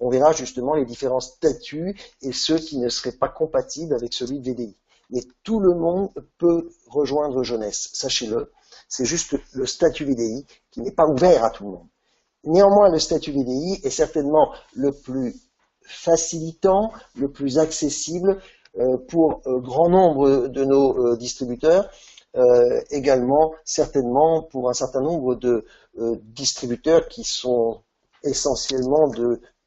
on verra justement les différents statuts et ceux qui ne seraient pas compatibles avec celui de VDI. Mais tout le monde peut rejoindre Jeunesse, sachez-le. C'est juste le statut VDI qui n'est pas ouvert à tout le monde. Néanmoins, le statut VDI est certainement le plus facilitant, le plus accessible pour grand nombre de nos distributeurs, également certainement pour un certain nombre de distributeurs qui sont essentiellement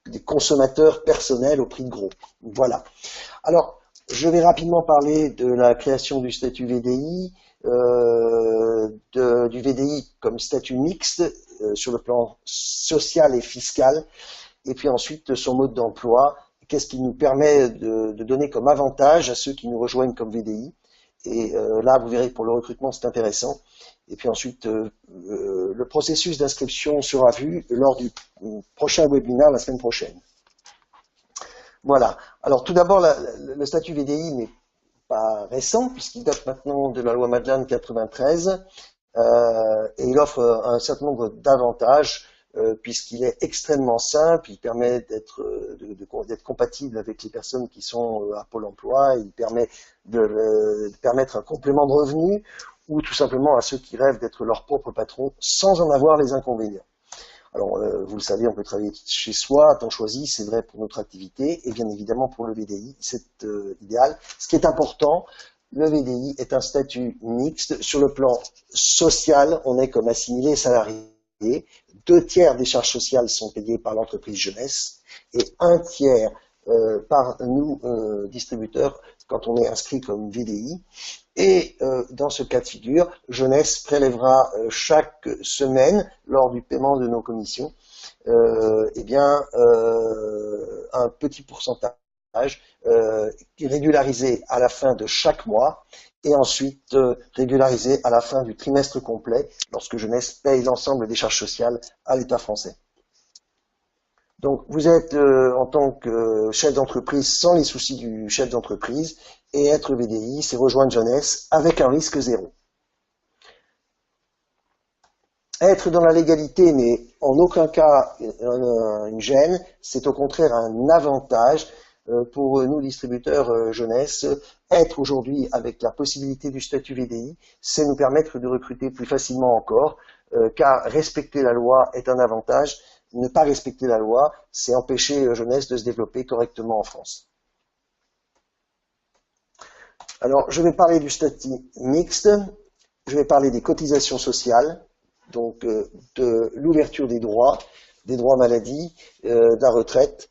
des consommateurs personnels au prix de gros. Voilà. Alors, je vais rapidement parler de la création du statut VDI, du VDI comme statut mixte sur le plan social et fiscal, et puis ensuite de son mode d'emploi, qu'est-ce qui nous permet de donner comme avantage à ceux qui nous rejoignent comme VDI. Et là, vous verrez, pour le recrutement, c'est intéressant. Et puis ensuite, le processus d'inscription sera vu lors du prochain webinaire la semaine prochaine. Voilà. Alors tout d'abord, le statut VDI n'est pas récent, puisqu'il date maintenant de la loi Madeleine 93, et il offre un certain nombre d'avantages, puisqu'il est extrêmement simple, il permet d'être compatible avec les personnes qui sont à Pôle emploi, il permet de permettre un complément de revenu, ou tout simplement à ceux qui rêvent d'être leur propre patron sans en avoir les inconvénients. Alors, vous le savez, on peut travailler chez soi, à temps choisi, c'est vrai pour notre activité, et bien évidemment pour le VDI, c'est idéal. Ce qui est important, le VDI est un statut mixte. Sur le plan social, on est comme assimilé salarié. 2/3 des charges sociales sont payées par l'entreprise Jeunesse, et 1/3 par nous, distributeurs, quand on est inscrit comme VDI. Et dans ce cas de figure, Jeunesse prélèvera chaque semaine, lors du paiement de nos commissions, un petit pourcentage régularisé à la fin de chaque mois, et ensuite régularisé à la fin du trimestre complet, lorsque Jeunesse paye l'ensemble des charges sociales à l'État français. Donc, vous êtes en tant que chef d'entreprise sans les soucis du chef d'entreprise, et être VDI, c'est rejoindre Jeunesse avec un risque zéro. Être dans la légalité n'est en aucun cas une gêne, c'est au contraire un avantage pour nous distributeurs Jeunesse. Être aujourd'hui avec la possibilité du statut VDI, c'est nous permettre de recruter plus facilement encore, car respecter la loi est un avantage. Ne pas respecter la loi, c'est empêcher Jeunesse de se développer correctement en France. Alors, je vais parler du statut mixte, je vais parler des cotisations sociales, donc de l'ouverture des droits maladie, de la retraite,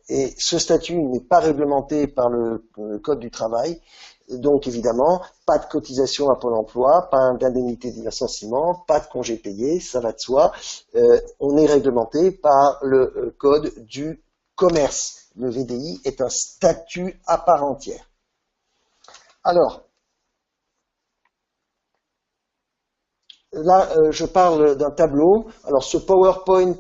et ce statut n'est pas réglementé par le Code du travail. Donc évidemment, pas de cotisation à Pôle emploi, pas d'indemnité de licenciement, pas de congés payés, ça va de soi. On est réglementé par le Code du commerce. Le VDI est un statut à part entière. Alors, là, je parle d'un tableau. Alors, ce PowerPoint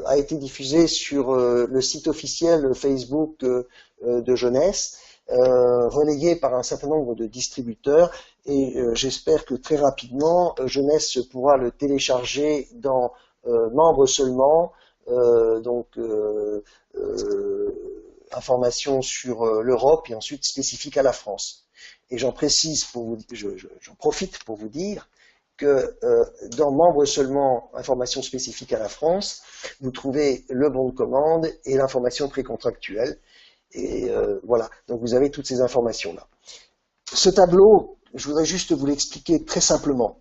a été diffusé sur le site officiel Facebook de Jeunesse, relayé par un certain nombre de distributeurs, et j'espère que très rapidement Jeunesse pourra le télécharger dans membres seulement, information sur l'Europe et ensuite spécifique à la France. Et j'en précise pour vous, j'en profite pour vous dire que dans membres seulement, information spécifique à la France, vous trouvez le bon de commande et l'information précontractuelle. Et voilà, donc vous avez toutes ces informations-là. Ce tableau, je voudrais juste vous l'expliquer très simplement,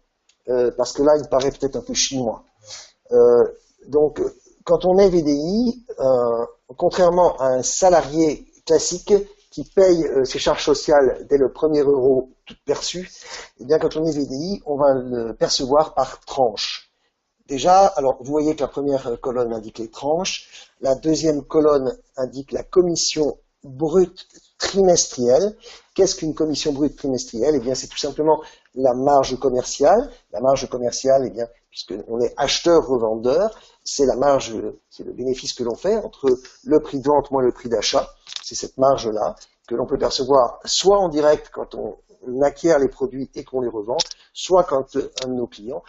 parce que là, il paraît peut-être un peu chinois. Donc, quand on est VDI, contrairement à un salarié classique qui paye ses charges sociales dès le premier euro tout perçu, eh bien, quand on est VDI, on va le percevoir par tranche. Déjà, alors vous voyez que la première colonne indique les tranches, la deuxième colonne indique la commission brute trimestrielle. Qu'est-ce qu'une commission brute trimestrielle? Eh bien, c'est tout simplement la marge commerciale. La marge commerciale, eh bien, puisqu'on est acheteur-revendeur, c'est la marge, c'est le bénéfice que l'on fait entre le prix de vente moins le prix d'achat. C'est cette marge-là que l'on peut percevoir soit en direct quand on acquiert les produits et qu'on les revend, soit quand un de nos clients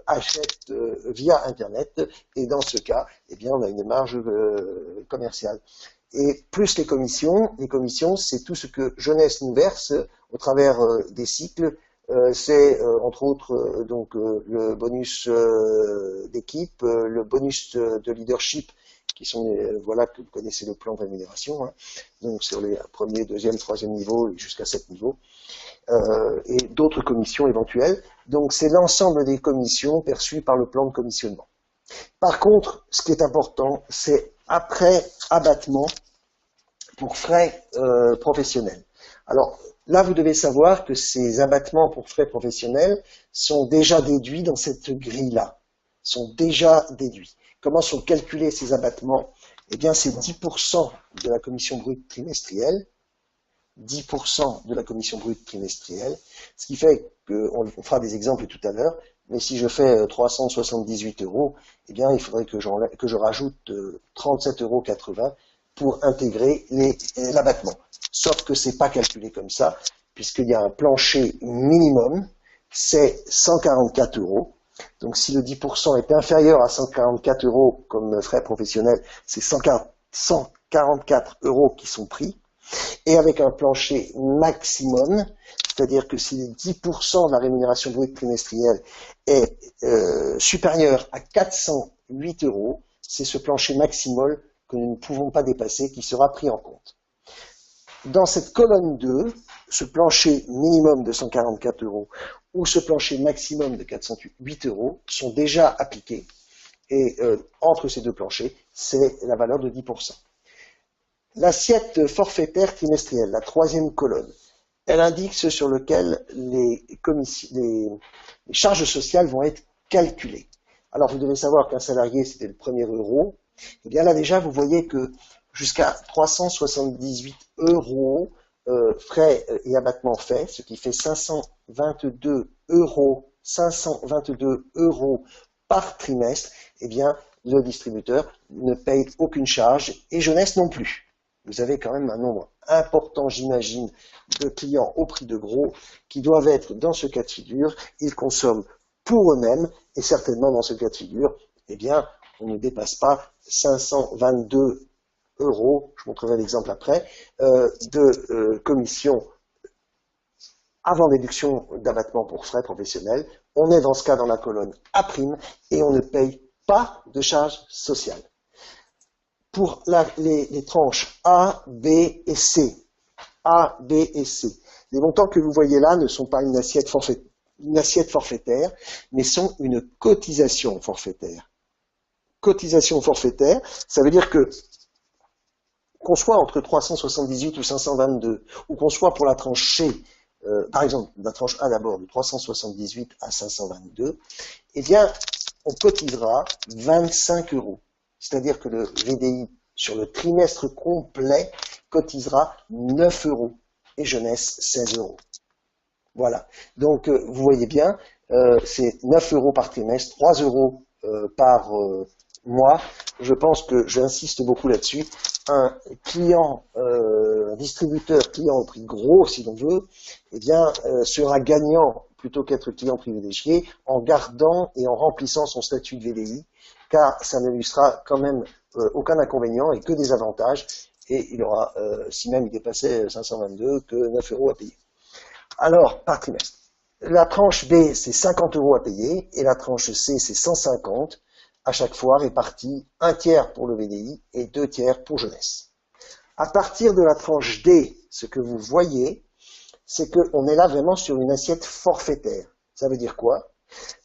achète via Internet, et dans ce cas, eh bien, on a une marge commerciale. Et plus les commissions, c'est tout ce que Jeunesse nous verse au travers des cycles. C'est entre autres donc le bonus d'équipe, le bonus de leadership, qui sont voilà, que vous connaissez le plan de rémunération, hein, donc sur les premier, deuxième, troisième niveau jusqu'à 7 niveaux, et d'autres commissions éventuelles. Donc c'est l'ensemble des commissions perçues par le plan de commissionnement. Par contre, ce qui est important, c'est après abattement pour frais professionnels. Alors là, vous devez savoir que ces abattements pour frais professionnels sont déjà déduits dans cette grille-là, sont déjà déduits. Comment sont calculés ces abattements? Eh bien, c'est 10% de la commission brute trimestrielle, 10% de la commission brute trimestrielle, ce qui fait qu'on fera des exemples tout à l'heure, mais si je fais 378 €, eh bien, il faudrait que je rajoute 37,80 € pour intégrer l'abattement. Sauf que c'est pas calculé comme ça, puisqu'il y a un plancher minimum, c'est 144 €. Donc si le 10% est inférieur à 144 € comme frais professionnels, c'est 144 € qui sont pris. Et avec un plancher maximum, c'est-à-dire que si 10% de la rémunération brute trimestrielle est supérieur à 408 €, c'est ce plancher maximum que nous ne pouvons pas dépasser qui sera pris en compte. Dans cette colonne 2, ce plancher minimum de 144 € ou ce plancher maximum de 408 € sont déjà appliqués. Et entre ces deux planchers, c'est la valeur de 10%. L'assiette forfaitaire trimestrielle, la troisième colonne, elle indique ce sur lequel les charges sociales vont être calculées. Alors vous devez savoir qu'un salarié, c'était le premier euro. Et bien là déjà, vous voyez que jusqu'à 378 € frais et abattements faits, ce qui fait 522 € par trimestre, eh bien, le distributeur ne paye aucune charge et Jeunesse non plus. Vous avez quand même un nombre important, j'imagine, de clients au prix de gros qui doivent être dans ce cas de figure. Ils consomment pour eux-mêmes et certainement dans ce cas de figure, eh bien, on ne dépasse pas 522 €, je montrerai l'exemple après, de commission avant déduction d'abattement pour frais professionnels. On est dans ce cas dans la colonne A' et on ne paye pas de charges sociales. Pour les tranches A, B et C, A, B et C, les montants que vous voyez là ne sont pas une assiette forfaitaire, mais sont une cotisation forfaitaire. Cotisation forfaitaire, ça veut dire que qu'on soit entre 378 ou 522, ou qu'on soit pour la tranche C, par exemple, la tranche A d'abord, de 378 à 522, eh bien, on cotisera 25 €. C'est-à-dire que le VDI, sur le trimestre complet, cotisera 9 € et Jeunesse 16 €. Voilà. Donc, vous voyez bien, c'est 9 € par trimestre, 3 € par mois. Je pense que j'insiste beaucoup là-dessus. Un client, un distributeur client au prix gros, si l'on veut, eh bien, sera gagnant plutôt qu'être client privilégié en gardant et en remplissant son statut de VDI, car ça ne lui sera quand même aucun inconvénient et que des avantages, et il aura, si même il dépassait 522, que 9 € à payer. Alors, par trimestre. La tranche B, c'est 50 € à payer, et la tranche C, c'est 150, à chaque fois répartis 1 tiers pour le VDI et 2 tiers pour Jeunesse. À partir de la tranche D, ce que vous voyez, c'est qu'on est là vraiment sur une assiette forfaitaire. Ça veut dire quoi?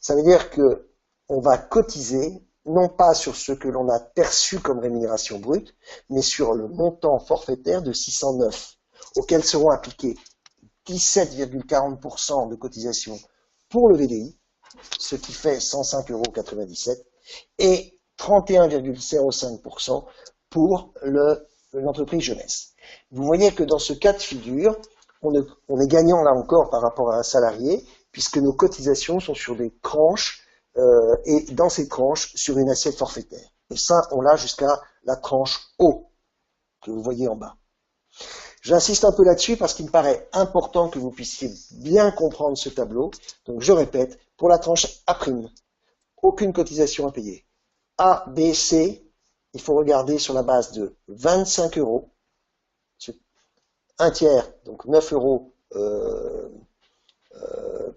Ça veut dire que on va cotiser non pas sur ce que l'on a perçu comme rémunération brute, mais sur le montant forfaitaire de 609, auquel seront appliqués 17,40% de cotisation pour le VDI, ce qui fait 105,97 € et 31,05% pour l'entreprise Jeunesse. Vous voyez que dans ce cas de figure, on est gagnant là encore par rapport à un salarié, puisque nos cotisations sont sur des tranches, et dans ces tranches, sur une assiette forfaitaire. Et ça, on l'a jusqu'à la tranche O, que vous voyez en bas. J'insiste un peu là-dessus parce qu'il me paraît important que vous puissiez bien comprendre ce tableau. Donc je répète, pour la tranche A', aucune cotisation à payer. A, B, C, il faut regarder sur la base de 25 euros, un tiers, donc 9 euros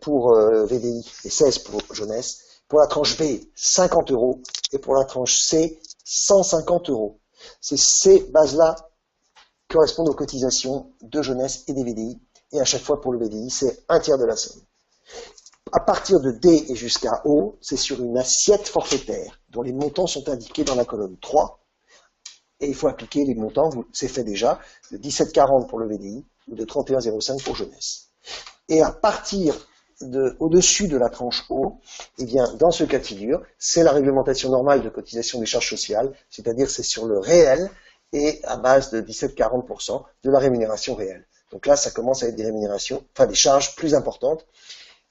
pour VDI et 16 pour jeunesse. Pour la tranche B, 50 euros. Et pour la tranche C, 150 euros. C'est ces bases-là qui correspondent aux cotisations de jeunesse et des VDI. Et à chaque fois pour le VDI, c'est un tiers de la somme. À partir de D et jusqu'à O, c'est sur une assiette forfaitaire dont les montants sont indiqués dans la colonne 3. Et il faut appliquer les montants, c'est fait déjà, de 17,40 pour le VDI ou de 31,05 pour jeunesse. Et à partir au-dessus de la tranche O, eh bien, dans ce cas de figure, c'est la réglementation normale de cotisation des charges sociales, c'est-à-dire c'est sur le réel et à base de 17,40% de la rémunération réelle. Donc là, ça commence à être des rémunérations, enfin des charges plus importantes.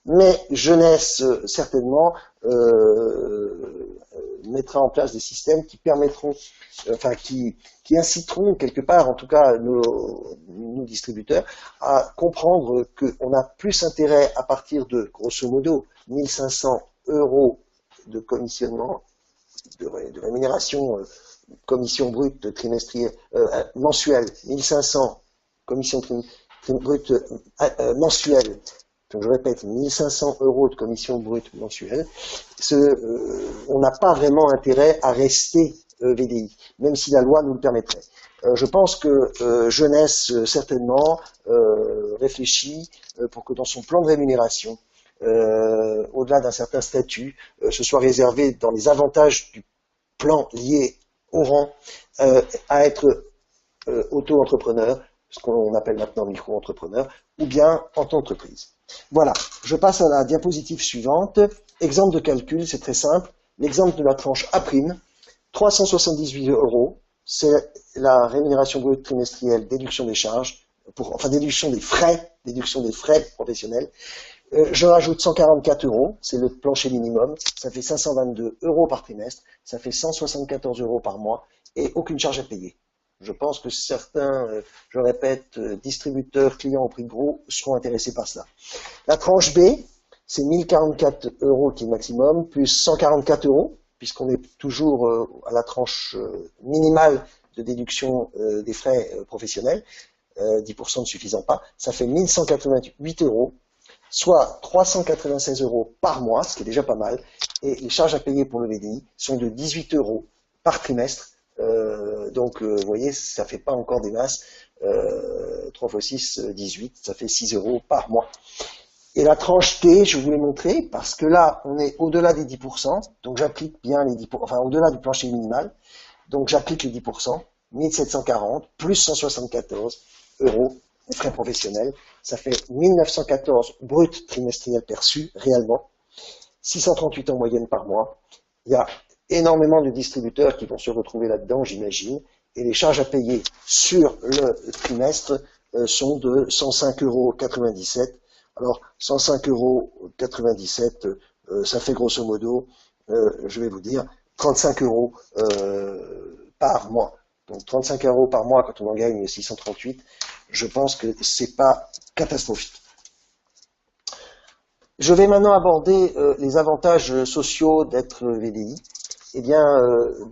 Mais jeunesse, certainement, mettra en place des systèmes qui permettront, enfin qui inciteront quelque part, en tout cas nos distributeurs, à comprendre qu'on a plus intérêt à partir de, grosso modo, 1500 euros de commissionnement, de rémunération, commission brute trimestrielle, mensuelle, 1500 commission brute mensuelle. Donc je répète, 1500 euros de commission brute mensuelle, on n'a pas vraiment intérêt à rester VDI, même si la loi nous le permettrait. Je pense que jeunesse, certainement, réfléchit pour que dans son plan de rémunération, au-delà d'un certain statut, ce soit réservé dans les avantages du plan lié au rang, à être auto-entrepreneur, ce qu'on appelle maintenant micro-entrepreneur, ou bien en entreprise. Voilà, je passe à la diapositive suivante. Exemple de calcul, c'est très simple. L'exemple de la tranche A', 378 euros, c'est la rémunération brute trimestrielle, déduction des charges, déduction des frais professionnels. Je rajoute 144 euros, c'est le plancher minimum, ça fait 522 euros par trimestre, ça fait 174 euros par mois et aucune charge à payer. Je pense que certains, je répète, distributeurs, clients au prix de gros seront intéressés par cela. La tranche B, c'est 1044 euros qui est le maximum, plus 144 euros, puisqu'on est toujours à la tranche minimale de déduction des frais professionnels, 10% ne suffisant pas, ça fait 1188 euros, soit 396 euros par mois, ce qui est déjà pas mal, et les charges à payer pour le VDI sont de 18 euros par trimestre. Donc, vous voyez, ça fait pas encore des masses. 3 x 6, 18, ça fait 6 euros par mois. Et la tranche T, je vous l'ai montré, parce que là, on est au-delà des 10%, donc j'applique bien les 10%, enfin, au-delà du plancher minimal, donc j'applique les 10%, 1740, plus 174 euros de frais professionnels, ça fait 1914 brut trimestriel perçu, réellement, 638 en moyenne par mois. Il y a énormément de distributeurs qui vont se retrouver là-dedans, j'imagine, et les charges à payer sur le trimestre sont de 105,97 euros. Alors, 105,97 euros, ça fait grosso modo, je vais vous dire, 35 euros par mois. Donc 35 euros par mois quand on en gagne 638, je pense que c'est pas catastrophique. Je vais maintenant aborder les avantages sociaux d'être VDI. Eh bien,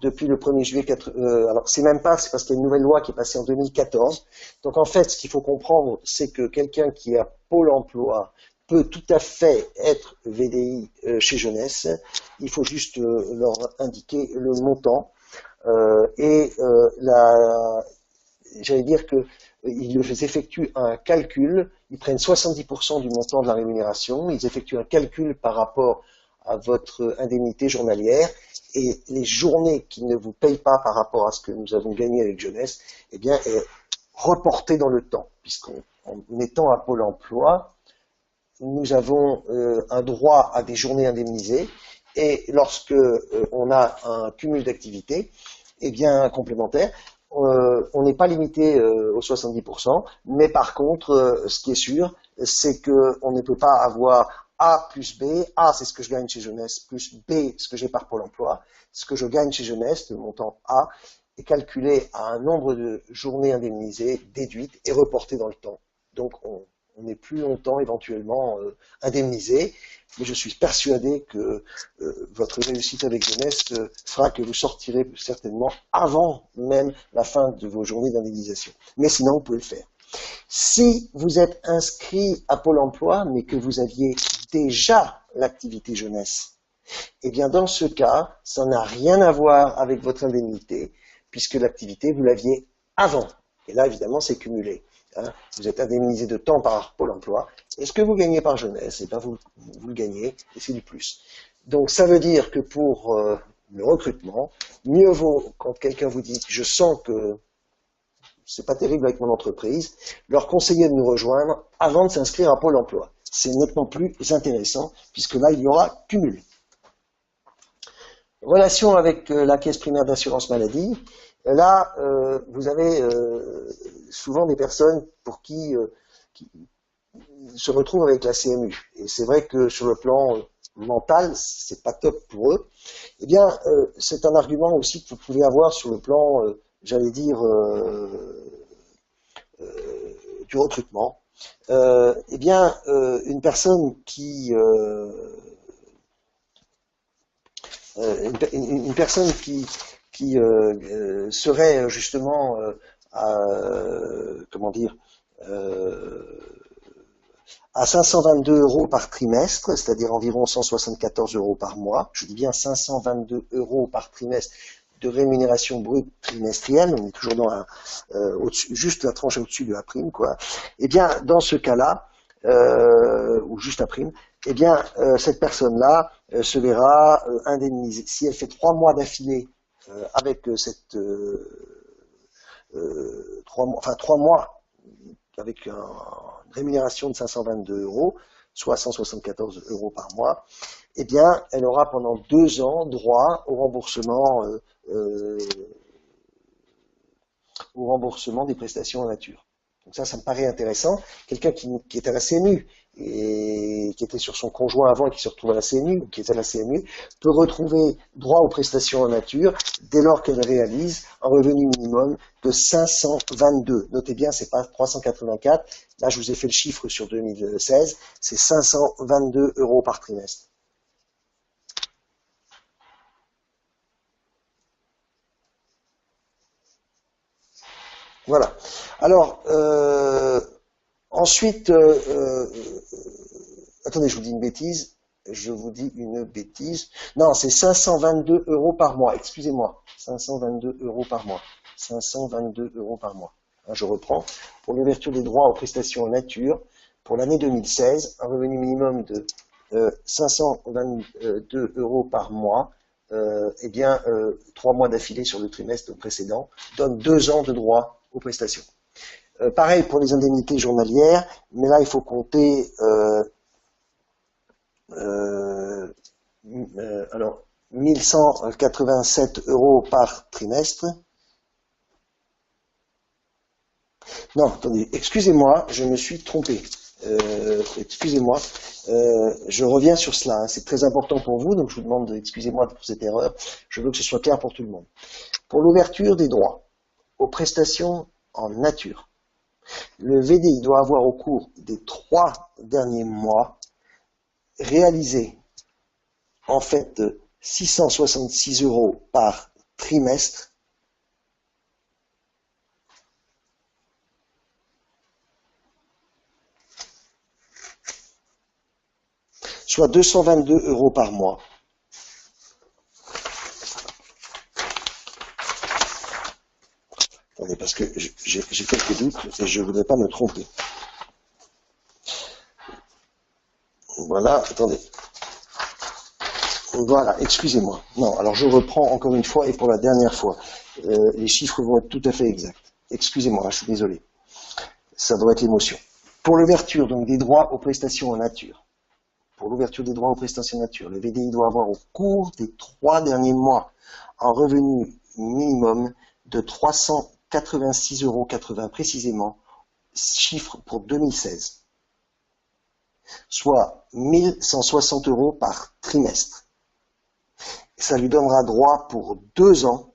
depuis le 1er juillet, alors c'est même pas, c'est parce qu'il y a une nouvelle loi qui est passée en 2014. Donc en fait, ce qu'il faut comprendre, c'est que quelqu'un qui est à Pôle emploi peut tout à fait être VDI chez Jeunesse. Il faut juste leur indiquer le montant. J'allais dire que ils effectuent un calcul, ils prennent 70% du montant de la rémunération, ils effectuent un calcul par rapport à votre indemnité journalière, et les journées qui ne vous payent pas par rapport à ce que nous avons gagné avec Jeunesse, eh bien, est reportée dans le temps, puisqu'en étant à Pôle emploi, nous avons un droit à des journées indemnisées, et lorsque on a un cumul d'activités, eh bien, complémentaire, on n'est pas limité aux 70%, mais par contre, ce qui est sûr, c'est qu'on ne peut pas avoir A plus B. A, c'est ce que je gagne chez Jeunesse, plus B, ce que j'ai par Pôle emploi. Ce que je gagne chez Jeunesse, le montant A, est calculé à un nombre de journées indemnisées, déduites et reportées dans le temps. Donc, on est plus longtemps éventuellement indemnisé, mais je suis persuadé que votre réussite avec Jeunesse fera que vous sortirez certainement avant même la fin de vos journées d'indemnisation. Mais sinon, vous pouvez le faire. Si vous êtes inscrit à Pôle emploi, mais que vous aviez déjà l'activité jeunesse, eh bien dans ce cas, ça n'a rien à voir avec votre indemnité, puisque l'activité, vous l'aviez avant. Et là, évidemment, c'est cumulé. Hein. Vous êtes indemnisé de temps par Pôle emploi, et ce que vous gagnez par jeunesse, eh bien, vous le gagnez, et c'est du plus. Donc ça veut dire que pour le recrutement, mieux vaut, quand quelqu'un vous dit « je sens que c'est pas terrible avec mon entreprise », leur conseiller de nous rejoindre avant de s'inscrire à Pôle emploi. C'est nettement plus intéressant, puisque là, il y aura cumul. Relation avec la caisse primaire d'assurance maladie. Là, vous avez souvent des personnes pour qui se retrouvent avec la CMU. Et c'est vrai que sur le plan mental, c'est pas top pour eux. Eh bien, c'est un argument aussi que vous pouvez avoir sur le plan, j'allais dire, du recrutement. Eh bien, une personne qui serait justement comment dire à 522 € par trimestre, c'est-à-dire environ 174 € par mois. Je dis bien 522 € par trimestre de rémunération brute trimestrielle. On est toujours dans juste la tranche au-dessus de la prime, quoi. Eh bien, dans ce cas-là, ou juste la prime, eh bien, cette personne-là se verra indemnisée. Si elle fait 3 mois d'affilée avec cette 3 mois avec une rémunération de 522 €, soit 174 € par mois, eh bien, elle aura pendant 2 ans droit au remboursement des prestations en nature. Donc ça me paraît intéressant. Quelqu'un qui est à la CMU et qui était sur son conjoint avant et qui se retrouve à la CMU, qui est à la CMU, peut retrouver droit aux prestations en nature dès lors qu'elle réalise un revenu minimum de 522. Notez bien, c'est pas 384. Là, je vous ai fait le chiffre sur 2016. C'est 522 € par trimestre. Voilà. Alors, ensuite, attendez, je vous dis une bêtise. Non, c'est 522 € par mois. Excusez-moi. 522 € par mois. 522 € par mois. Je reprends. Pour l'ouverture des droits aux prestations en nature, pour l'année 2016, un revenu minimum de 522 € par mois, eh bien, 3 mois d'affilée sur le trimestre précédent, donne 2 ans de droit aux prestations. Pareil pour les indemnités journalières, mais là il faut compter alors 1187 € par trimestre. Non, attendez, excusez-moi, je me suis trompé. Excusez-moi, je reviens sur cela, hein, c'est très important pour vous, donc je vous demande excusez-moi pour cette erreur, je veux que ce soit clair pour tout le monde. Pour l'ouverture des droits aux prestations en nature, le VDI doit avoir au cours des 3 derniers mois réalisé en fait 666 € par trimestre, soit 222 € par mois. Attendez, parce que j'ai quelques doutes et je ne voudrais pas me tromper. Voilà, attendez. Voilà, excusez-moi. Non, alors je reprends encore une fois et pour la dernière fois. Les chiffres vont être tout à fait exacts. Excusez-moi, je suis désolé. Ça doit être l'émotion. Pour l'ouverture donc des droits aux prestations en nature, le VDI doit avoir au cours des 3 derniers mois un revenu minimum de 386,80 € précisément, chiffre pour 2016. soit 1160 € par trimestre. Ça lui donnera droit pour 2 ans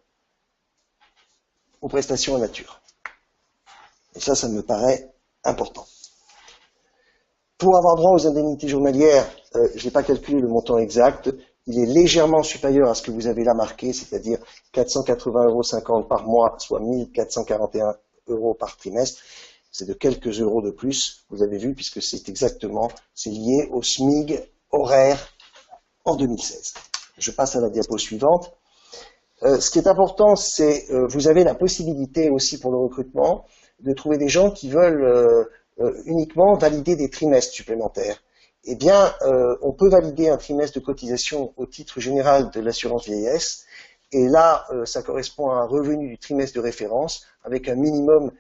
aux prestations en nature. Et ça me paraît important. Pour avoir droit aux indemnités journalières, je n'ai pas calculé le montant exact, il est légèrement supérieur à ce que vous avez là marqué, c'est-à-dire 480,50 € par mois, soit 1441 € par trimestre. C'est de quelques euros de plus, vous avez vu, puisque c'est lié au SMIG horaire en 2016. Je passe à la diapo suivante. Ce qui est important, c'est vous avez la possibilité aussi pour le recrutement de trouver des gens qui veulent uniquement valider des trimestres supplémentaires. Eh bien, on peut valider un trimestre de cotisation au titre général de l'assurance vieillesse, et là, ça correspond à un revenu du trimestre de référence, avec un minimum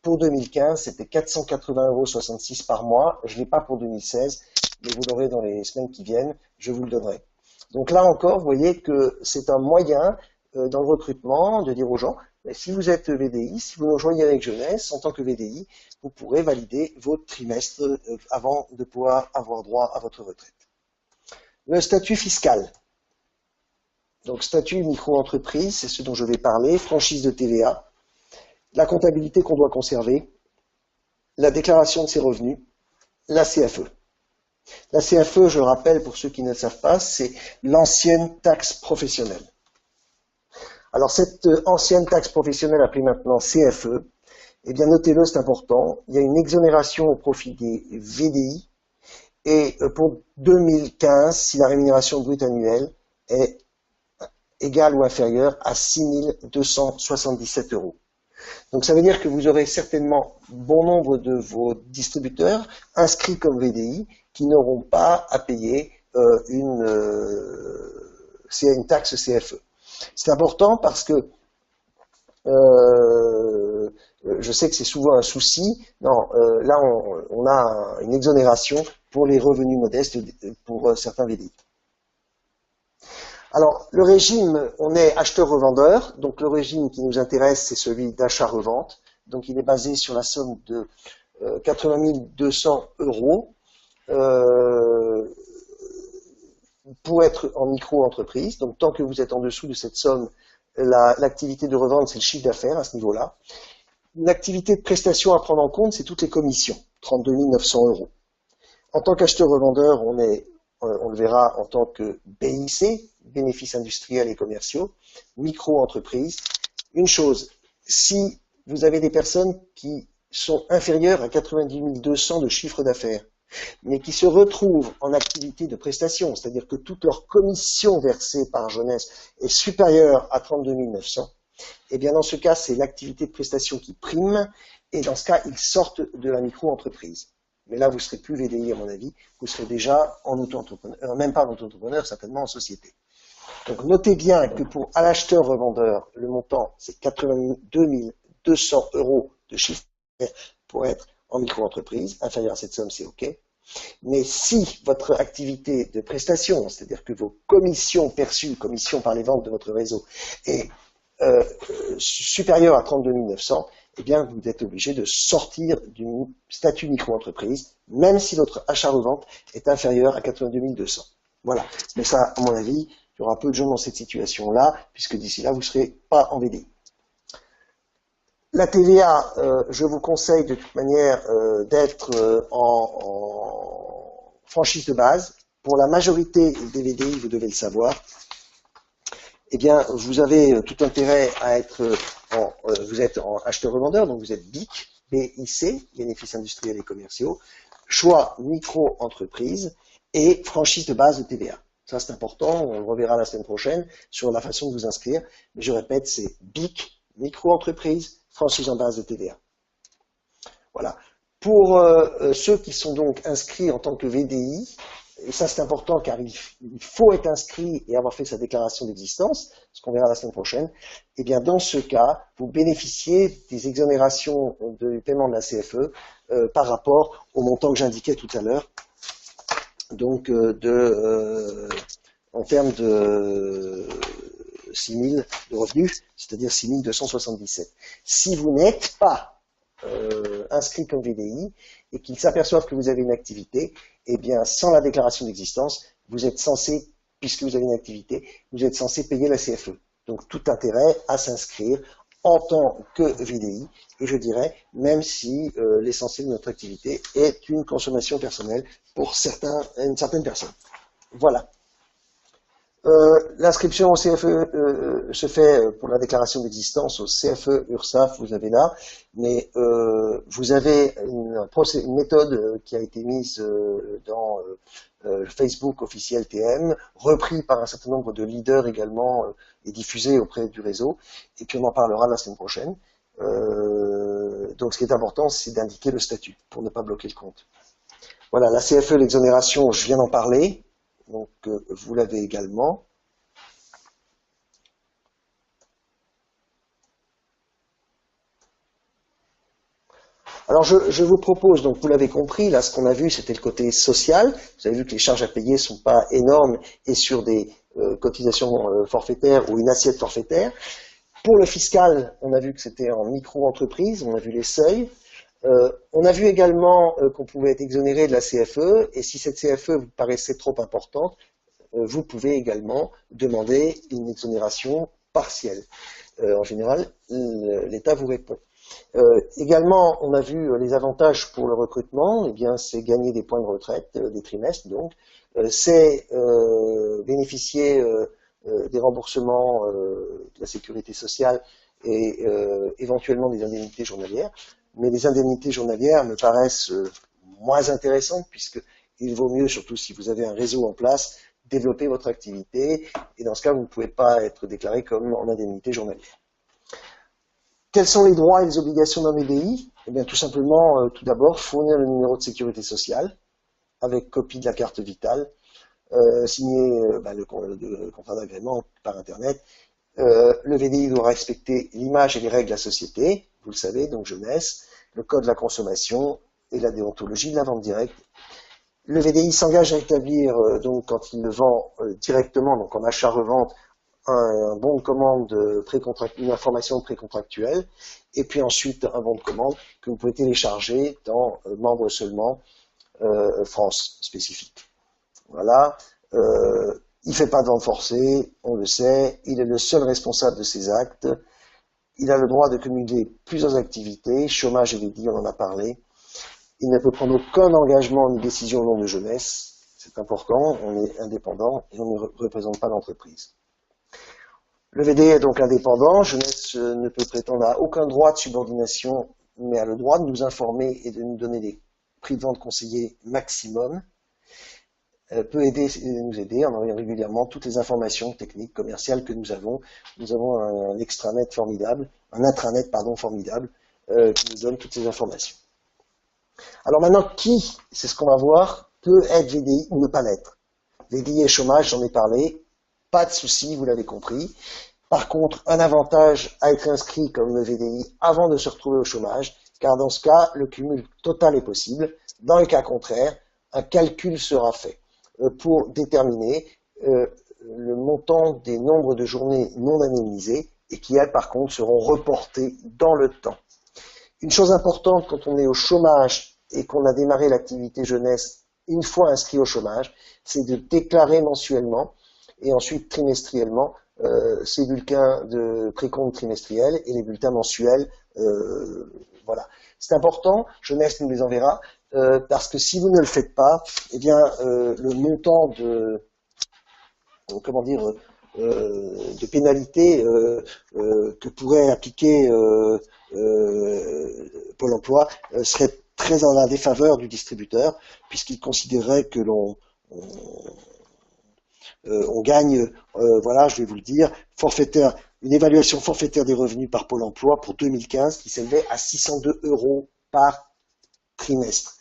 pour 2015, c'était 480,66 € par mois. Je ne l'ai pas pour 2016, mais vous l'aurez dans les semaines qui viennent, je vous le donnerai. Donc là encore, vous voyez que c'est un moyen dans le recrutement de dire aux gens, si vous êtes VDI, si vous nous rejoignez avec Jeunesse, en tant que VDI, vous pourrez valider votre trimestre avant de pouvoir avoir droit à votre retraite. Le statut fiscal. Donc statut micro-entreprise, c'est ce dont je vais parler, franchise de TVA, la comptabilité qu'on doit conserver, la déclaration de ses revenus, la CFE. La CFE, je le rappelle pour ceux qui ne le savent pas, c'est l'ancienne taxe professionnelle. Alors cette ancienne taxe professionnelle appelée maintenant CFE, eh bien notez-le, c'est important, il y a une exonération au profit des VDI, et pour 2015, si la rémunération brute annuelle est égale ou inférieure à 6 277 €. Donc ça veut dire que vous aurez certainement bon nombre de vos distributeurs inscrits comme VDI qui n'auront pas à payer une taxe CFE. C'est important parce que je sais que c'est souvent un souci. Non, là on a une exonération pour les revenus modestes pour certains VDI. Alors, le régime, on est acheteur-revendeur, donc le régime qui nous intéresse, c'est celui d'achat-revente. Donc, il est basé sur la somme de 80 200 € pour être en micro-entreprise. Donc, tant que vous êtes en dessous de cette somme, l'activité de revente, c'est le chiffre d'affaires à ce niveau-là. L'activité de prestation à prendre en compte, c'est toutes les commissions, 32 900 €. En tant qu'acheteur-revendeur, on le verra en tant que BIC, bénéfices industriels et commerciaux, micro-entreprise. Une chose, si vous avez des personnes qui sont inférieures à 90 200 de chiffre d'affaires, mais qui se retrouvent en activité de prestation, c'est-à-dire que toute leur commission versée par Jeunesse est supérieure à 32 900, eh bien dans ce cas, c'est l'activité de prestation qui prime, et dans ce cas, ils sortent de la micro-entreprise. Mais là, vous serez plus VDI à mon avis, vous serez déjà en auto-entrepreneur, même pas en auto-entrepreneur, certainement en société. Donc notez bien que pour à l'acheteur-revendeur, le montant c'est 82 200 € de chiffre d'affaires pour être en micro-entreprise, inférieur à cette somme c'est OK. Mais si votre activité de prestation, c'est-à-dire que vos commissions perçues, commissions par les ventes de votre réseau, est supérieure à 32 900, eh bien, vous êtes obligé de sortir du statut micro-entreprise, même si votre achat-revente est inférieur à 82 200. Voilà. Mais ça, à mon avis, il y aura peu de gens dans cette situation-là, puisque d'ici là, vous ne serez pas en VDI. La TVA, je vous conseille de toute manière d'être en franchise de base. Pour la majorité des VDI, vous devez le savoir. Eh bien, vous avez tout intérêt à être vous êtes en acheteur-revendeur, donc vous êtes BIC, BIC, bénéfices industriels et commerciaux, choix micro-entreprise et franchise de base de TVA. Ça, c'est important, on le reverra la semaine prochaine sur la façon de vous inscrire. Mais je répète, c'est BIC, micro-entreprise, franchise en base de TVA. Voilà. Pour ceux qui sont donc inscrits en tant que VDI, et ça c'est important car il faut être inscrit et avoir fait sa déclaration d'existence, ce qu'on verra la semaine prochaine, et bien dans ce cas, vous bénéficiez des exonérations du paiement de la CFE par rapport au montant que j'indiquais tout à l'heure, donc en termes de 6 000 de revenus, c'est-à-dire 6 277. Si vous n'êtes pas inscrits comme VDI et qu'ils s'aperçoivent que vous avez une activité, eh bien, sans la déclaration d'existence, vous êtes censé, puisque vous avez une activité, vous êtes censé payer la CFE. Donc, tout intérêt à s'inscrire en tant que VDI, et je dirais, même si l'essentiel de notre activité est une consommation personnelle pour une certaine personne. Voilà. L'inscription au CFE se fait pour la déclaration d'existence au CFE URSSAF, vous avez là, mais vous avez une méthode qui a été mise dans Facebook officiel TM, repris par un certain nombre de leaders également et diffusé auprès du réseau, et puis on en parlera la semaine prochaine. Donc ce qui est important, c'est d'indiquer le statut pour ne pas bloquer le compte. Voilà, la CFE, l'exonération, je viens d'en parler. Donc, vous l'avez également. Alors, je vous propose, donc vous l'avez compris, là, ce qu'on a vu, c'était le côté social. Vous avez vu que les charges à payer sont pas énormes et sur des cotisations forfaitaires ou une assiette forfaitaire. Pour le fiscal, on a vu que c'était en micro-entreprise, on a vu les seuils. On a vu également qu'on pouvait être exonéré de la CFE, et si cette CFE vous paraissait trop importante, vous pouvez également demander une exonération partielle. En général, l'État vous répond. Également, on a vu les avantages pour le recrutement, eh bien, c'est gagner des points de retraite, des trimestres, donc, c'est bénéficier des remboursements de la sécurité sociale et éventuellement des indemnités journalières. Mais les indemnités journalières me paraissent moins intéressantes puisqu'il vaut mieux, surtout si vous avez un réseau en place, développer votre activité et dans ce cas, vous ne pouvez pas être déclaré comme en indemnité journalière. Quels sont les droits et les obligations d'un VDI? Eh bien, tout simplement, tout d'abord, fournir le numéro de sécurité sociale avec copie de la carte vitale, signer le contrat d'agrément par Internet. Le VDI doit respecter l'image et les règles de la société, vous le savez, donc jeunesse, le code de la consommation et la déontologie de la vente directe. Le VDI s'engage à établir, donc quand il le vend directement, donc en achat-revente, un bon de commande une information précontractuelle, et puis ensuite un bon de commande que vous pouvez télécharger dans Membres seulement, France spécifique. Voilà. Il ne fait pas de vente forcée, on le sait, il est le seul responsable de ses actes, il a le droit de cumuler plusieurs activités, chômage et VDI, on en a parlé, il ne peut prendre aucun engagement ni décision au nom de jeunesse, c'est important, on est indépendant et on ne représente pas l'entreprise. Le VDI est donc indépendant, jeunesse ne peut prétendre à aucun droit de subordination, mais a le droit de nous informer et de nous donner des prix de vente conseillés maximum, peut nous aider en envoyant régulièrement toutes les informations techniques, commerciales que nous avons. Nous avons un intranet formidable, qui nous donne toutes ces informations. Alors maintenant, qui, c'est ce qu'on va voir, peut être VDI ou ne pas l'être? VDI et chômage, j'en ai parlé, pas de souci, vous l'avez compris. Par contre, un avantage à être inscrit comme le VDI avant de se retrouver au chômage, car dans ce cas, le cumul total est possible. Dans le cas contraire, un calcul sera fait pour déterminer le montant des nombres de journées non indemnisées et qui, elles, par contre, seront reportées dans le temps. Une chose importante quand on est au chômage et qu'on a démarré l'activité jeunesse une fois inscrit au chômage, c'est de déclarer mensuellement et ensuite trimestriellement ces bulletins de précompte trimestriel et les bulletins mensuels. Voilà. C'est important, jeunesse nous les enverra, parce que si vous ne le faites pas, eh bien le montant de de pénalité que pourrait appliquer Pôle emploi serait très en la défaveur du distributeur, puisqu'il considérerait que on gagne, voilà, je vais vous le dire, une évaluation forfaitaire des revenus par Pôle emploi pour 2015 qui s'élevait à 602 € par trimestre.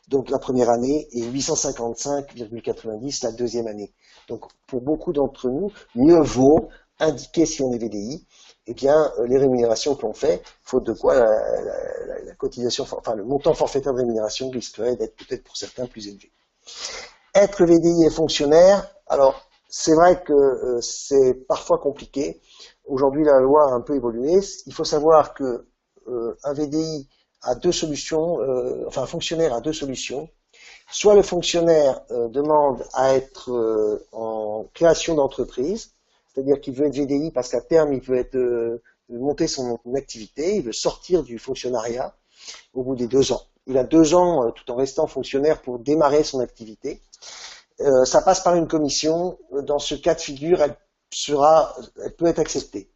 Donc la première année et 855,90 la deuxième année. Donc pour beaucoup d'entre nous, mieux vaut indiquer si on est VDI, eh bien les rémunérations que l'on fait, faute de quoi la cotisation, enfin le montant forfaitaire de rémunération risquerait d'être peut-être pour certains plus élevé. Être VDI et fonctionnaire, alors c'est vrai que c'est parfois compliqué. Aujourd'hui la loi a un peu évolué. Il faut savoir que un VDI a deux solutions, enfin un fonctionnaire a deux solutions. Soit le fonctionnaire demande à être en création d'entreprise, c'est-à-dire qu'il veut être VDI parce qu'à terme il veut être monter son activité, il veut sortir du fonctionnariat au bout des 2 ans. Il a 2 ans tout en restant fonctionnaire pour démarrer son activité. Ça passe par une commission. Dans ce cas de figure, elle peut être acceptée.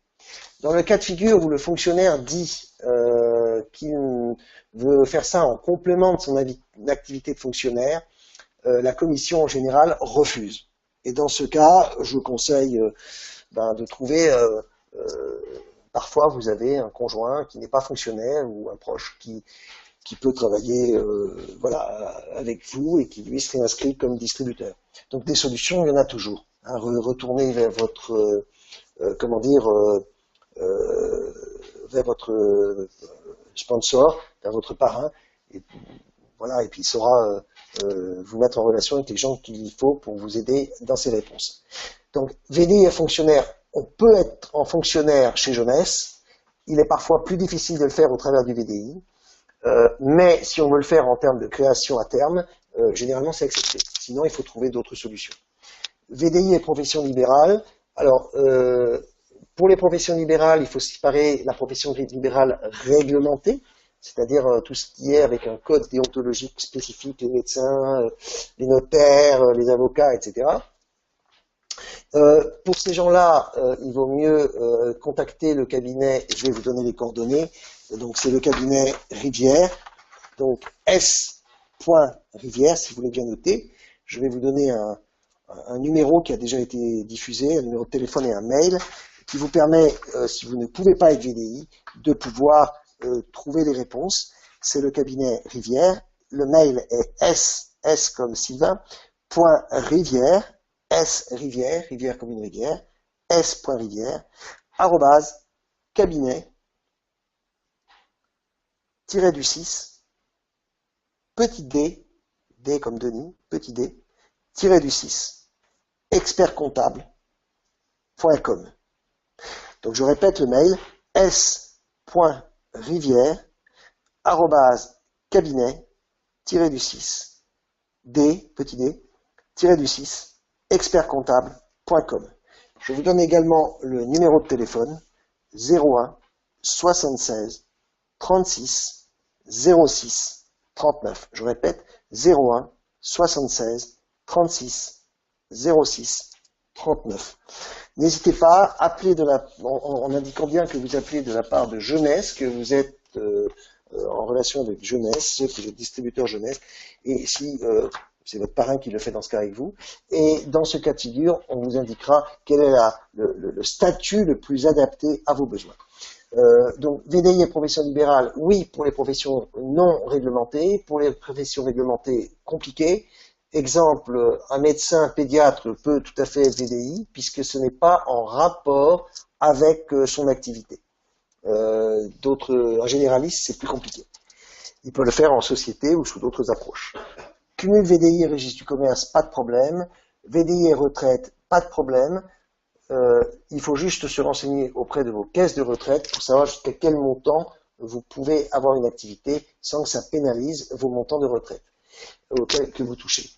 Dans le cas de figure où le fonctionnaire dit qu'il veut faire ça en complément de son activité de fonctionnaire, la commission en général refuse. Et dans ce cas, je vous conseille de trouver, parfois vous avez un conjoint qui n'est pas fonctionnaire ou un proche qui peut travailler avec vous et qui lui serait inscrit comme distributeur. Donc des solutions, il y en a toujours. Hein, retournez vers votre vers votre sponsor, vers votre parrain, et voilà, et puis il saura vous mettre en relation avec les gens qu'il faut pour vous aider dans ces réponses. Donc VDI et fonctionnaire, on peut être en fonctionnaire chez Jeunesse, il est parfois plus difficile de le faire au travers du VDI, mais si on veut le faire en termes de création à terme, généralement c'est accepté. Sinon, il faut trouver d'autres solutions. VDI et profession libérale. Alors, pour les professions libérales, il faut séparer la profession libérale réglementée, c'est-à-dire tout ce qui est avec un code déontologique spécifique, les médecins, les notaires, les avocats, etc. Pour ces gens-là, il vaut mieux contacter le cabinet, je vais vous donner les coordonnées, donc c'est le cabinet Rivière, donc S.Rivière, si vous voulez bien noter. Je vais vous donner un numéro qui a déjà été diffusé, un numéro de téléphone et un mail, qui vous permet, si vous ne pouvez pas être VDI, de pouvoir trouver les réponses. C'est le cabinet Rivière. Le mail est S comme Sylvain, .rivière, Rivière, rivière comme une rivière, S.rivière, cabinet, du 6, petit d, d comme Denis, petit d, du 6, expertcomptable.com. Donc je répète le mail, s.rivière, cabinet, du 6, d, petit d, du 6, expertcomptable.com. Je vous donne également le numéro de téléphone, 01 76 36 06 39. Je répète, 01 76 36 06 39. N'hésitez pas à appeler en indiquant bien que vous appelez de la part de Jeunesse, que vous êtes en relation avec Jeunesse, que vous êtes distributeur Jeunesse, et si c'est votre parrain qui le fait dans ce cas avec vous, et dans ce cas de figure, on vous indiquera quel est le statut le plus adapté à vos besoins. Donc VDI et profession libérale, oui pour les professions non réglementées, pour les professions réglementées compliquées. Exemple, un médecin pédiatre peut tout à fait être VDI puisque ce n'est pas en rapport avec son activité. Un généraliste, c'est plus compliqué. Il peut le faire en société ou sous d'autres approches. Cumul VDI et registre du commerce, pas de problème. VDI et retraite, pas de problème. Il faut juste se renseigner auprès de vos caisses de retraite pour savoir jusqu'à quel montant vous pouvez avoir une activité sans que ça pénalise vos montants de retraite que vous touchez.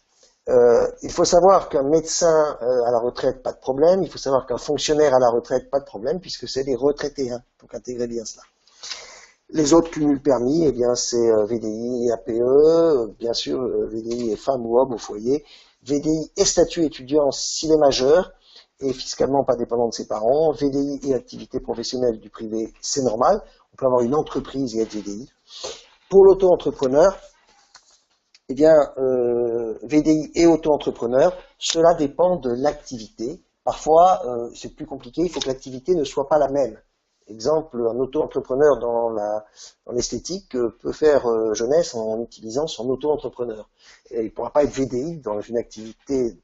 Il faut savoir qu'un médecin à la retraite, pas de problème. Il faut savoir qu'un fonctionnaire à la retraite, pas de problème, puisque c'est des retraités. Hein, donc intégrez bien cela. Les autres cumuls permis, eh bien c'est VDI et APE, bien sûr VDI et femme ou homme au foyer, VDI et statut étudiant s'il est majeur, et fiscalement pas dépendant de ses parents, VDI et activité professionnelle du privé, c'est normal, on peut avoir une entreprise et être VDI. Pour l'auto-entrepreneur, eh bien, VDI et auto-entrepreneur, cela dépend de l'activité. Parfois, c'est plus compliqué, il faut que l'activité ne soit pas la même. Exemple, un auto-entrepreneur dans l'esthétique peut faire Jeunesse en utilisant son auto-entrepreneur. Et il ne pourra pas être VDI dans une activité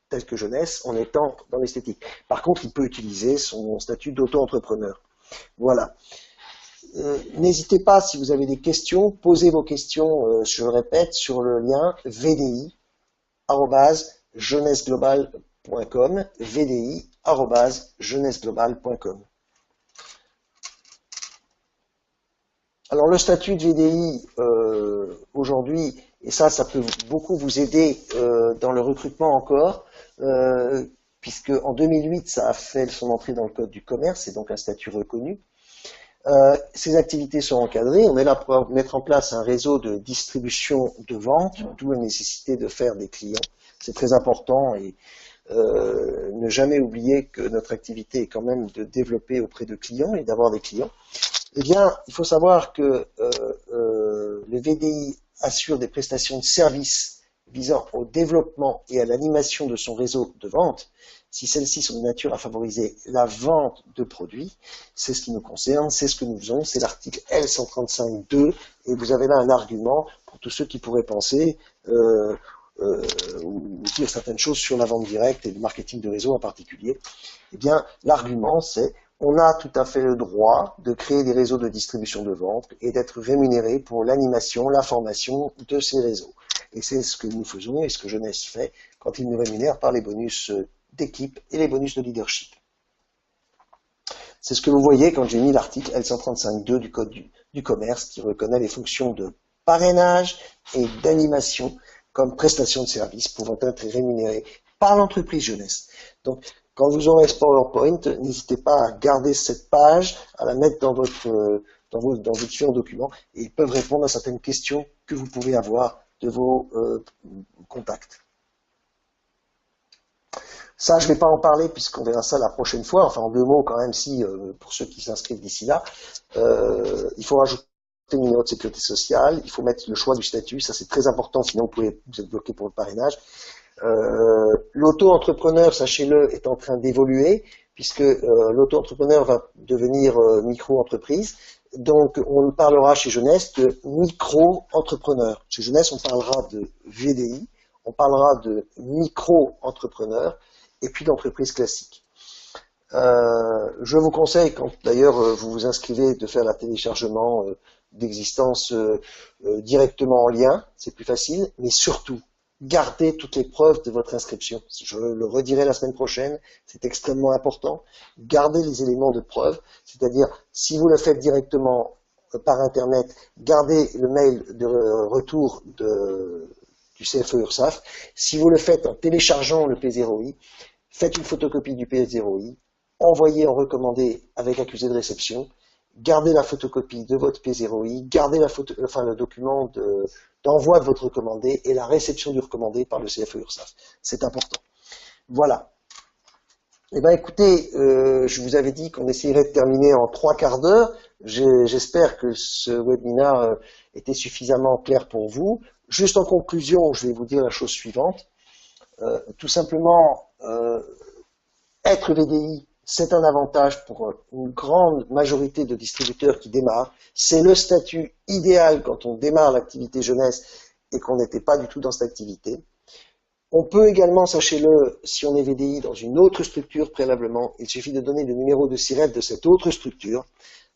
telle que Jeunesse en étant dans l'esthétique. Par contre, il peut utiliser son statut d'auto-entrepreneur. Voilà. N'hésitez pas, si vous avez des questions, posez vos questions, je le répète, sur le lien vdi@jeunesseglobal.com, vdi@jeunesseglobal.com. Alors le statut de VDI aujourd'hui, et ça peut beaucoup vous aider dans le recrutement encore, puisque en 2008 ça a fait son entrée dans le code du commerce, c'est donc un statut reconnu. Ces activités sont encadrées, on est là pour mettre en place un réseau de distribution de vente, d'où la nécessité de faire des clients. C'est très important et ne jamais oublier que notre activité est quand même de développer auprès de clients et d'avoir des clients. Eh bien, il faut savoir que le VDI assure des prestations de services visant au développement et à l'animation de son réseau de vente. Si celles-ci sont de nature à favoriser la vente de produits, c'est ce qui nous concerne, c'est ce que nous faisons, c'est l'article L135.2, et vous avez là un argument pour tous ceux qui pourraient penser ou dire certaines choses sur la vente directe et le marketing de réseau en particulier. Eh bien, l'argument, c'est on a tout à fait le droit de créer des réseaux de distribution de vente et d'être rémunéré pour l'animation, la formation de ces réseaux. Et c'est ce que nous faisons et ce que Jeunesse fait quand il nous rémunère par les bonus d'équipe et les bonus de leadership. C'est ce que vous voyez quand j'ai mis l'article L135.2 du Code du commerce qui reconnaît les fonctions de parrainage et d'animation comme prestation de service pouvant être rémunérées par l'entreprise Jeunesse. Donc, quand vous aurez ce PowerPoint, n'hésitez pas à garder cette page, à la mettre dans vos différents documents, et ils peuvent répondre à certaines questions que vous pouvez avoir de vos contacts. Ça, je ne vais pas en parler puisqu'on verra ça la prochaine fois. Enfin, en 2 mots quand même, si pour ceux qui s'inscrivent d'ici là, il faut rajouter le numéro de sécurité sociale, il faut mettre le choix du statut, ça c'est très important, sinon vous êtes bloqué pour le parrainage. L'auto-entrepreneur, sachez-le, est en train d'évoluer puisque l'auto-entrepreneur va devenir micro-entreprise. Donc, on parlera chez Jeunesse de micro-entrepreneur. Chez Jeunesse, on parlera de VDI, on parlera de micro-entrepreneur et puis d'entreprise classique. Je vous conseille, quand d'ailleurs vous vous inscrivez, de faire la téléchargement d'existence directement en lien, c'est plus facile, mais surtout, gardez toutes les preuves de votre inscription. Je le redirai la semaine prochaine, c'est extrêmement important. Gardez les éléments de preuve, c'est-à-dire si vous le faites directement par Internet, gardez le mail de retour du CFE URSSAF. Si vous le faites en téléchargeant le P0I, faites une photocopie du P0I, envoyez en recommandé avec accusé de réception, gardez la photocopie de votre P0I, gardez le document d'envoi de votre recommandé et la réception du recommandé par le CFE URSSAF. C'est important. Voilà. Eh bien, écoutez, je vous avais dit qu'on essayerait de terminer en 3/4 d'heure. J'espère que ce webinaire était suffisamment clair pour vous. Juste en conclusion, je vais vous dire la chose suivante. Tout simplement, être VDI, c'est un avantage pour une grande majorité de distributeurs qui démarrent. C'est le statut idéal quand on démarre l'activité jeunesse et qu'on n'était pas du tout dans cette activité. On peut également, sachez-le, si on est VDI dans une autre structure préalablement, il suffit de donner le numéro de SIRET de cette autre structure.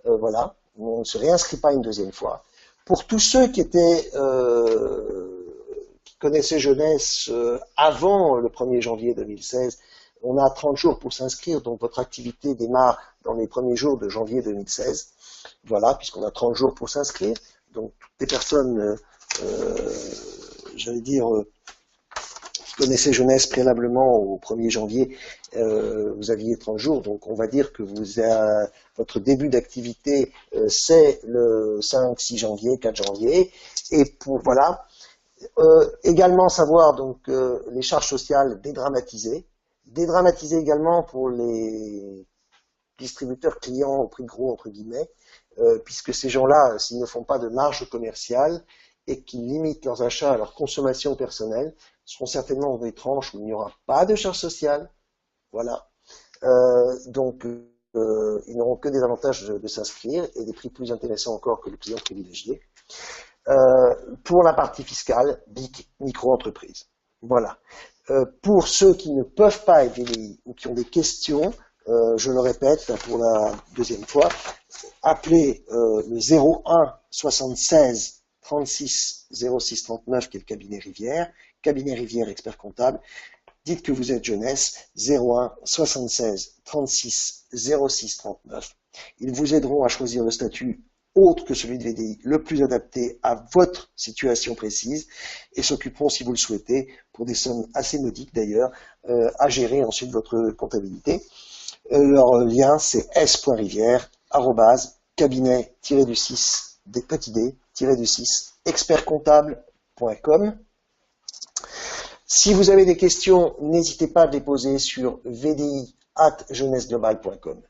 Voilà, on ne se réinscrit pas une deuxième fois. Pour tous ceux qui connaissaient Jeunesse avant le 1er janvier 2016, on a 30 jours pour s'inscrire, donc votre activité démarre dans les premiers jours de janvier 2016. Voilà, puisqu'on a 30 jours pour s'inscrire. Donc, toutes les personnes, j'allais dire, qui connaissaient Jeunesse préalablement au 1er janvier, vous aviez 30 jours. Donc, on va dire que votre début d'activité, c'est le 5, 6 janvier, 4 janvier. Et voilà. Également savoir, donc, les charges sociales dédramatisées. Dédramatiser également pour les distributeurs clients au prix de gros, entre guillemets, puisque ces gens-là, s'ils ne font pas de marge commerciale et qu'ils limitent leurs achats à leur consommation personnelle, seront certainement dans des tranches où il n'y aura pas de charge sociale. Voilà. Donc, ils n'auront que des avantages de s'inscrire et des prix plus intéressants encore que les clients privilégiés. Pour la partie fiscale, BIC, micro-entreprise. Voilà. Pour ceux qui ne peuvent pas être VDI ou qui ont des questions, je le répète pour la deuxième fois, appelez le 01 76 36 06 39 qui est le cabinet Rivière expert comptable. Dites que vous êtes Jeunesse, 01 76 36 06 39. Ils vous aideront à choisir le statut autre que celui de VDI, le plus adapté à votre situation précise, et s'occuperont, si vous le souhaitez, pour des sommes assez modiques d'ailleurs, à gérer ensuite votre comptabilité. Leur lien, c'est s.rivière, cabinet-du-6, des petits d-du-6, expertcomptable.com. Si vous avez des questions, n'hésitez pas à les poser sur vdi@jeunesseglobal.com.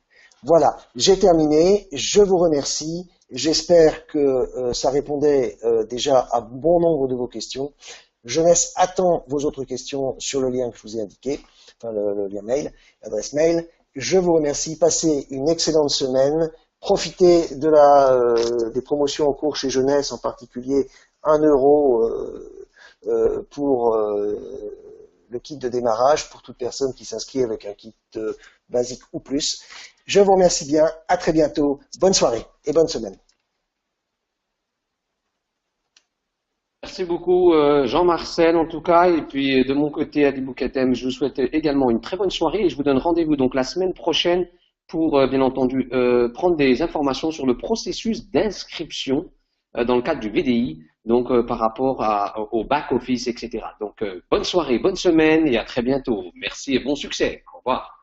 Voilà, j'ai terminé, je vous remercie, j'espère que ça répondait déjà à bon nombre de vos questions. Jeunesse attend vos autres questions sur le lien que je vous ai indiqué, enfin le lien mail, l'adresse mail. Je vous remercie, passez une excellente semaine, profitez de des promotions en cours chez Jeunesse, en particulier 1 euro pour le kit de démarrage pour toute personne qui s'inscrit avec un kit basique ou plus. Je vous remercie bien, à très bientôt, bonne soirée et bonne semaine. Merci beaucoup Jean-Marcel en tout cas, et puis de mon côté Adibou Katem, je vous souhaite également une très bonne soirée et je vous donne rendez-vous donc la semaine prochaine pour bien entendu prendre des informations sur le processus d'inscription dans le cadre du VDI, donc par rapport au back-office, etc. Donc bonne soirée, bonne semaine et à très bientôt. Merci et bon succès. Au revoir.